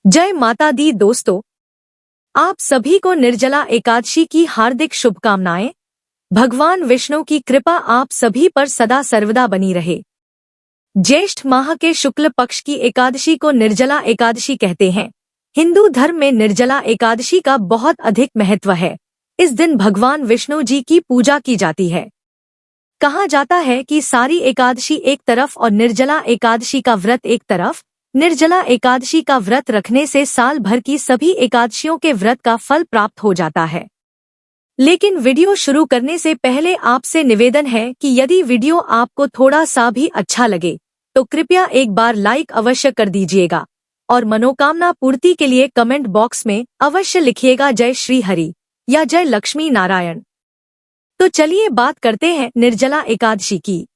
जय माता दी दोस्तों, आप सभी को निर्जला एकादशी की हार्दिक शुभकामनाएं। भगवान विष्णु की कृपा आप सभी पर सदा सर्वदा बनी रहे। ज्येष्ठ माह के शुक्ल पक्ष की एकादशी को निर्जला एकादशी कहते हैं। हिंदू धर्म में निर्जला एकादशी का बहुत अधिक महत्व है। इस दिन भगवान विष्णु जी की पूजा की जाती है। कहा जाता है कि सारी एकादशी एक तरफ और निर्जला एकादशी का व्रत एक तरफ। निर्जला एकादशी का व्रत रखने से साल भर की सभी एकादशियों के व्रत का फल प्राप्त हो जाता है। लेकिन वीडियो शुरू करने से पहले आपसे निवेदन है कि यदि वीडियो आपको थोड़ा सा भी अच्छा लगे तो कृपया एक बार लाइक अवश्य कर दीजिएगा और मनोकामना पूर्ति के लिए कमेंट बॉक्स में अवश्य लिखिएगा जय श्री हरि या जय लक्ष्मी नारायण। तो चलिए बात करते हैं निर्जला एकादशी की।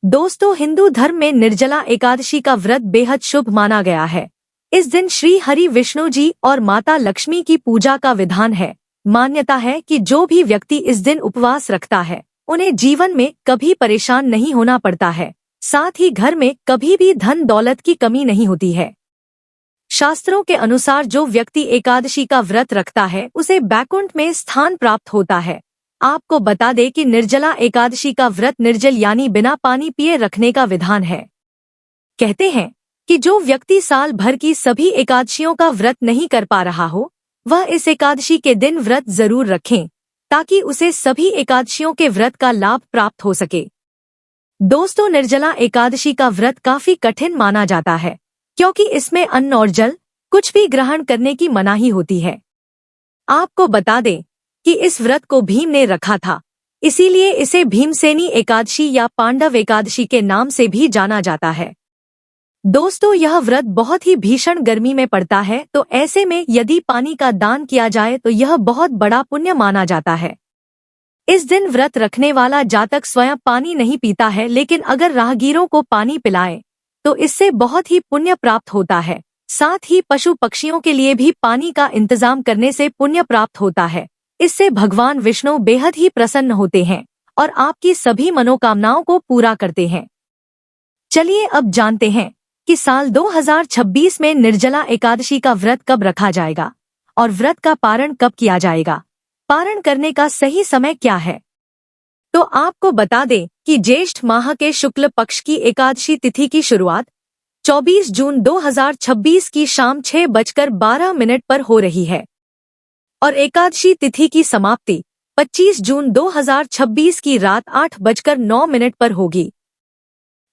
दोस्तों, हिंदू धर्म में निर्जला एकादशी का व्रत बेहद शुभ माना गया है। इस दिन श्री हरि विष्णु जी और माता लक्ष्मी की पूजा का विधान है। मान्यता है कि जो भी व्यक्ति इस दिन उपवास रखता है उन्हें जीवन में कभी परेशान नहीं होना पड़ता है, साथ ही घर में कभी भी धन दौलत की कमी नहीं होती है। शास्त्रों के अनुसार जो व्यक्ति एकादशी का व्रत रखता है उसे बैकुंठ में स्थान प्राप्त होता है। आपको बता दें कि निर्जला एकादशी का व्रत निर्जल यानी बिना पानी पिए रखने का विधान है। कहते हैं कि जो व्यक्ति साल भर की सभी एकादशियों का व्रत नहीं कर पा रहा हो वह इस एकादशी के दिन व्रत जरूर रखें ताकि उसे सभी एकादशियों के व्रत का लाभ प्राप्त हो सके। दोस्तों, निर्जला एकादशी का व्रत काफी कठिन माना जाता है क्योंकि इसमें अन्न और जल कुछ भी ग्रहण करने की मनाही होती है। आपको बता दें कि इस व्रत को भीम ने रखा था, इसीलिए इसे भीमसेनी एकादशी या पांडव एकादशी के नाम से भी जाना जाता है। दोस्तों, यह व्रत बहुत ही भीषण गर्मी में पड़ता है, तो ऐसे में यदि पानी का दान किया जाए तो यह बहुत बड़ा पुण्य माना जाता है। इस दिन व्रत रखने वाला जातक स्वयं पानी नहीं पीता है, लेकिन अगर राहगीरों को पानी पिलाए तो इससे बहुत ही पुण्य प्राप्त होता है। साथ ही पशु पक्षियों के लिए भी पानी का इंतजाम करने से पुण्य प्राप्त होता है। इससे भगवान विष्णु बेहद ही प्रसन्न होते हैं और आपकी सभी मनोकामनाओं को पूरा करते हैं। चलिए अब जानते हैं कि साल 2026 में निर्जला एकादशी का व्रत कब रखा जाएगा और व्रत का पारण कब किया जाएगा। पारण करने का सही समय क्या है? तो आपको बता दें कि ज्येष्ठ माह के शुक्ल पक्ष की एकादशी तिथि की शुरुआत 24 जून 2026 की शाम 6:12 पर हो रही है और एकादशी तिथि की समाप्ति 25 जून 2026 की रात 8:09 पर होगी।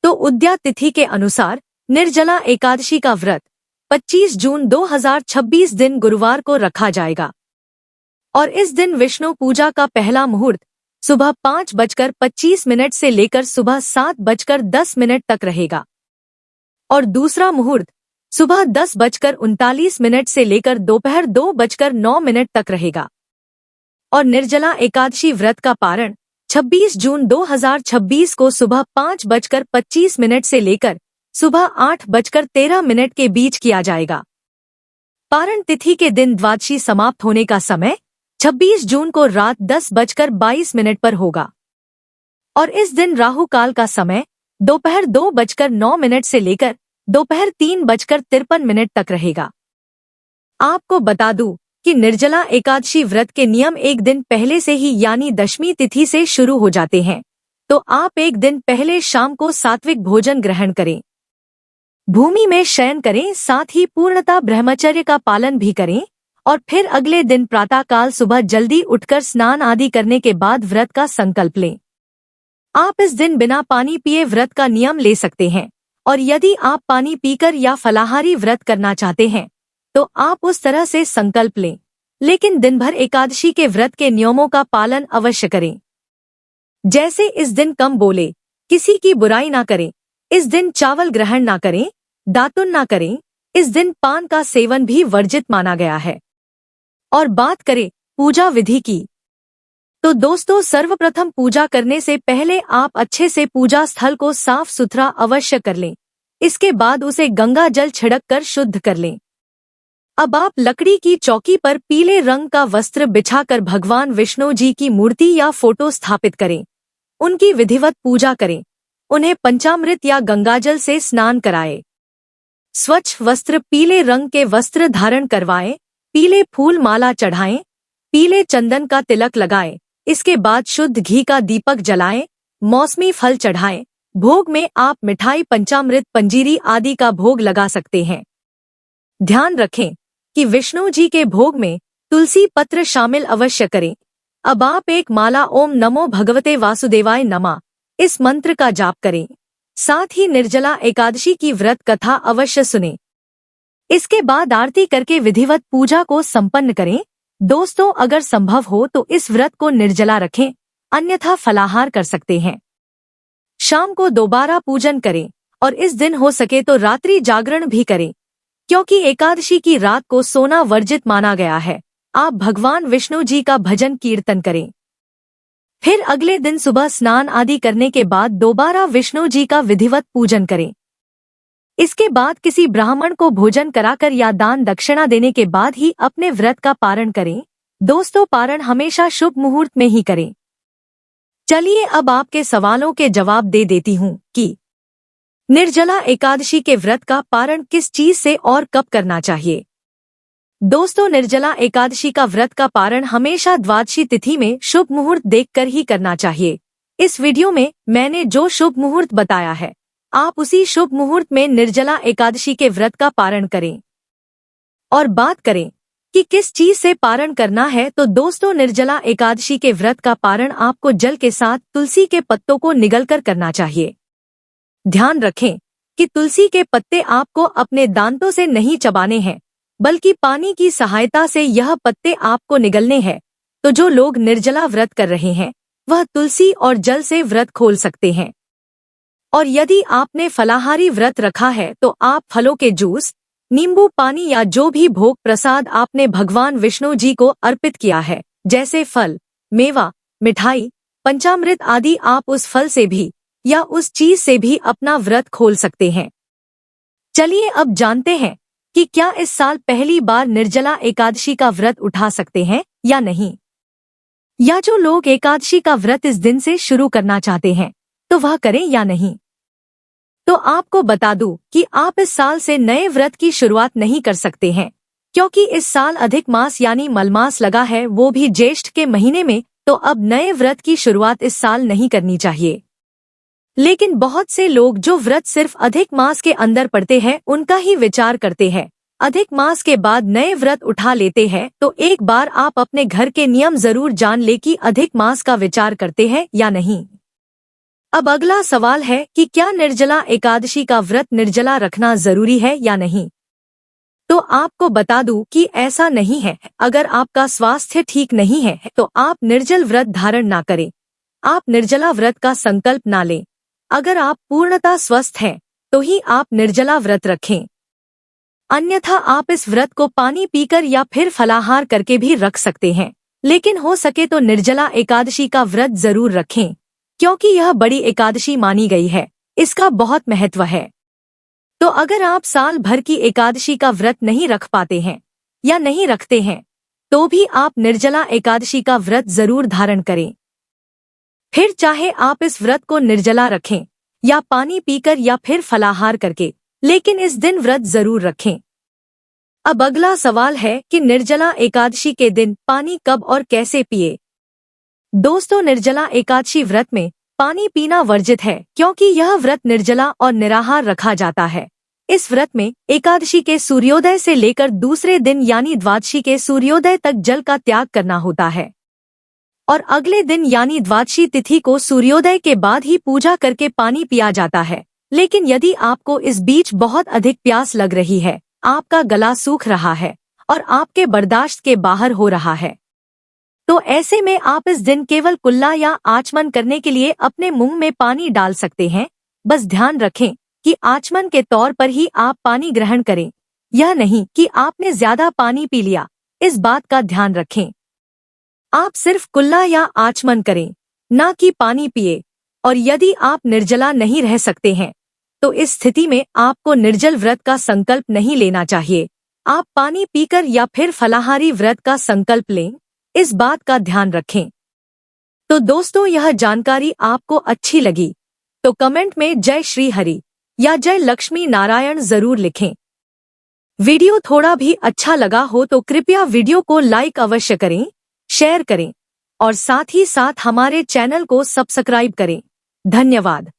तो उद्या तिथि के अनुसार निर्जला एकादशी का व्रत 25 जून 2026 दिन गुरुवार को रखा जाएगा और इस दिन विष्णु पूजा का पहला मुहूर्त सुबह 5:25 से लेकर सुबह 7:10 तक रहेगा और दूसरा मुहूर्त सुबह 10:39 से लेकर दोपहर 2:09 तक रहेगा और निर्जला एकादशी व्रत का पारण 26 जून 2026 को सुबह 5:25 से लेकर सुबह 8:13 के बीच किया जाएगा। पारण तिथि के दिन द्वादशी समाप्त होने का समय 26 जून को रात 10:22 पर होगा और इस दिन राहु काल का समय दोपहर 2:09 से लेकर दोपहर 3:53 तक रहेगा। आपको बता दूं कि निर्जला एकादशी व्रत के नियम एक दिन पहले से ही यानी दशमी तिथि से शुरू हो जाते हैं। तो आप एक दिन पहले शाम को सात्विक भोजन ग्रहण करें, भूमि में शयन करें, साथ ही पूर्णतः ब्रह्मचर्य का पालन भी करें और फिर अगले दिन प्रातःकाल सुबह जल्दी उठकर स्नान आदि करने के बाद व्रत का संकल्प लें। आप इस दिन बिना पानी पिए व्रत का नियम ले सकते हैं और यदि आप पानी पीकर या फलाहारी व्रत करना चाहते हैं तो आप उस तरह से संकल्प लें, लेकिन दिन भर एकादशी के व्रत के नियमों का पालन अवश्य करें। जैसे इस दिन कम बोले, किसी की बुराई ना करें, इस दिन चावल ग्रहण ना करें, दातुन ना करें, इस दिन पान का सेवन भी वर्जित माना गया है। और बात करें पूजा विधि की, तो दोस्तों सर्वप्रथम पूजा करने से पहले आप अच्छे से पूजा स्थल को साफ सुथरा अवश्य कर लें। इसके बाद उसे गंगा जल छिड़क कर शुद्ध कर लें। अब आप लकड़ी की चौकी पर पीले रंग का वस्त्र बिछाकर भगवान विष्णु जी की मूर्ति या फोटो स्थापित करें, उनकी विधिवत पूजा करें, उन्हें पंचामृत या गंगाजल से स्नान कराएं। स्वच्छ वस्त्र, पीले रंग के वस्त्र धारण करवाएं, पीले फूल माला चढ़ाएं, पीले चंदन का तिलक लगाएं। इसके बाद शुद्ध घी का दीपक जलाएं, मौसमी फल चढ़ाएं। भोग में आप मिठाई, पंचामृत, पंजीरी आदि का भोग लगा सकते हैं। ध्यान रखें कि विष्णु जी के भोग में तुलसी पत्र शामिल अवश्य करें। अब आप एक माला ओम नमो भगवते वासुदेवाय नमः इस मंत्र का जाप करें। साथ ही निर्जला एकादशी की व्रत कथा अवश्य सुनें। इसके बाद आरती करके विधिवत पूजा को संपन्न करें। दोस्तों, अगर संभव हो तो इस व्रत को निर्जला रखें, अन्यथा फलाहार कर सकते हैं। शाम को दोबारा पूजन करें और इस दिन हो सके तो रात्रि जागरण भी करें, क्योंकि एकादशी की रात को सोना वर्जित माना गया है। आप भगवान विष्णु जी का भजन कीर्तन करें। फिर अगले दिन सुबह स्नान आदि करने के बाद दोबारा विष्णु जी का विधिवत पूजन करें। इसके बाद किसी ब्राह्मण को भोजन कराकर या दान दक्षिणा देने के बाद ही अपने व्रत का पारण करें। दोस्तों, पारण हमेशा शुभ मुहूर्त में ही करें। चलिए अब आपके सवालों के जवाब दे देती हूँ कि निर्जला एकादशी के व्रत का पारण किस चीज से और कब करना चाहिए। दोस्तों, निर्जला एकादशी का व्रत का पारण हमेशा द्वादशी तिथि में शुभ मुहूर्त देखकर ही करना चाहिए। इस वीडियो में मैंने जो शुभ मुहूर्त बताया है, आप उसी शुभ मुहूर्त में निर्जला एकादशी के व्रत का पारण करें। और बात करें कि किस चीज से पारण करना है, तो दोस्तों, निर्जला एकादशी के व्रत का पारण आपको जल के साथ तुलसी के पत्तों को निगलकर करना चाहिए। ध्यान रखें कि तुलसी के पत्ते आपको अपने दांतों से नहीं चबाने हैं, बल्कि पानी की सहायता से यह पत्ते आपको निगलने हैं। तो जो लोग निर्जला व्रत कर रहे हैं, वह तुलसी और जल से व्रत खोल सकते हैं। और यदि आपने फलाहारी व्रत रखा है तो आप फलों के जूस, नींबू पानी या जो भी भोग प्रसाद आपने भगवान विष्णु जी को अर्पित किया है, जैसे फल, मेवा, मिठाई, पंचामृत आदि, आप उस फल से भी या उस चीज से भी अपना व्रत खोल सकते हैं। चलिए अब जानते हैं कि क्या इस साल पहली बार निर्जला एकादशी का व्रत उठा सकते हैं या नहीं, या जो लोग एकादशी का व्रत इस दिन से शुरू करना चाहते हैं तो वह करें या नहीं। तो आपको बता दूं कि आप इस साल से नए व्रत की शुरुआत नहीं कर सकते हैं, क्योंकि इस साल अधिक मास यानी मलमास लगा है, वो भी ज्येष्ठ के महीने में। तो अब नए व्रत की शुरुआत इस साल नहीं करनी चाहिए। लेकिन बहुत से लोग जो व्रत सिर्फ अधिक मास के अंदर पड़ते हैं, उनका ही विचार करते हैं। अधिक मास के बाद नए व्रत उठा लेते हैं। तो एक बार आप अपने घर के नियम जरूर जान ले कि अधिक मास का विचार करते हैं या नहीं। अब अगला सवाल है कि क्या निर्जला एकादशी का व्रत निर्जला रखना जरूरी है या नहीं। तो आपको बता दूं कि ऐसा नहीं है। अगर आपका स्वास्थ्य ठीक नहीं है तो आप निर्जल व्रत धारण ना करें। आप निर्जला व्रत का संकल्प ना लें। अगर आप पूर्णतः स्वस्थ हैं तो ही आप निर्जला व्रत रखें, अन्यथा आप इस व्रत को पानी पीकर या फिर फलाहार करके भी रख सकते हैं। लेकिन हो सके तो निर्जला एकादशी का व्रत जरूर रखें, क्योंकि यह बड़ी एकादशी मानी गई है, इसका बहुत महत्व है। तो अगर आप साल भर की एकादशी का व्रत नहीं रख पाते हैं या नहीं रखते हैं, तो भी आप निर्जला एकादशी का व्रत जरूर धारण करें। फिर चाहे आप इस व्रत को निर्जला रखें या पानी पीकर या फिर फलाहार करके, लेकिन इस दिन व्रत जरूर रखें। अब अगला सवाल है कि निर्जला एकादशी के दिन पानी कब और कैसे पिए। दोस्तों, निर्जला एकादशी व्रत में पानी पीना वर्जित है, क्योंकि यह व्रत निर्जला और निराहार रखा जाता है। इस व्रत में एकादशी के सूर्योदय से लेकर दूसरे दिन यानी द्वादशी के सूर्योदय तक जल का त्याग करना होता है, और अगले दिन यानी द्वादशी तिथि को सूर्योदय के बाद ही पूजा करके पानी पिया जाता है। लेकिन यदि आपको इस बीच बहुत अधिक प्यास लग रही है, आपका गला सूख रहा है और आपके बर्दाश्त के बाहर हो रहा है, तो ऐसे में आप इस दिन केवल कुल्ला या आचमन करने के लिए अपने मुंह में पानी डाल सकते हैं। बस ध्यान रखें कि आचमन के तौर पर ही आप पानी ग्रहण करें, यह नहीं कि आपने ज्यादा पानी पी लिया। इस बात का ध्यान रखें। आप सिर्फ कुल्ला या आचमन करें, ना कि पानी पिए। और यदि आप निर्जला नहीं रह सकते हैं तो इस स्थिति में आपको निर्जल व्रत का संकल्प नहीं लेना चाहिए। आप पानी पीकर या फिर फलाहारी व्रत का संकल्प लें, इस बात का ध्यान रखें। तो दोस्तों, यह जानकारी आपको अच्छी लगी तो कमेंट में जय श्री हरि या जय लक्ष्मी नारायण जरूर लिखें। वीडियो थोड़ा भी अच्छा लगा हो तो कृपया वीडियो को लाइक अवश्य करें, शेयर करें और साथ ही साथ हमारे चैनल को सब्सक्राइब करें। धन्यवाद।